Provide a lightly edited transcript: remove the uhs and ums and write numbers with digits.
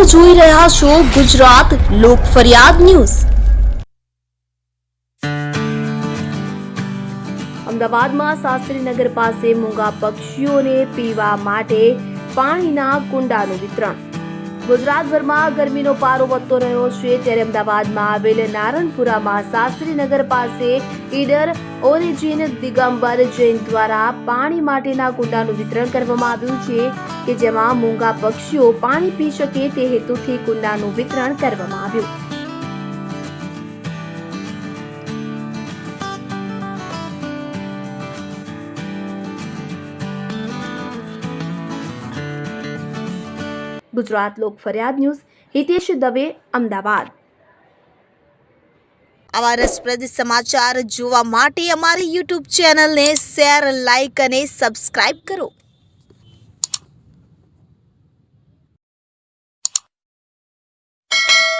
જોઈ રહ્યા છો ગુજરાત લોક ફરિયાદ ન્યૂઝ। અમદાવાદમાં શાસ્ત્રીનગર પાસે મૂંગા પક્ષીઓને પીવા માટે પાણીના કુંડાનું વિતરણ। ગુજરાતભરમાં ગરમીનો પારો વધતો રહ્યો છે, ત્યારે અમદાવાદમાં આવેલ નારણપુરામાં શાસ્ત્રીનગર પાસે ઈડર ઓરિજિન દિગંબર જૈન દ્વારા પાણી માટેના કુંડાનું વિતરણ કરવામાં આવ્યું છે, કે જેમાં મૂંગા પક્ષીઓ પાણી પી શકે તે હેતુથી કુંડાનું વિતરણ કરવામાં આવ્યું। ગુજરાત લોક ફરિયાદ ન્યૂઝ, હિતેશ દવે, અમદાવાદ। આવા રસપ્રદ સમાચાર જોવા માટે અમારી યુટ્યુબ ચેનલને શેર, લાઇક અને સબસ્ક્રાઇબ કરો।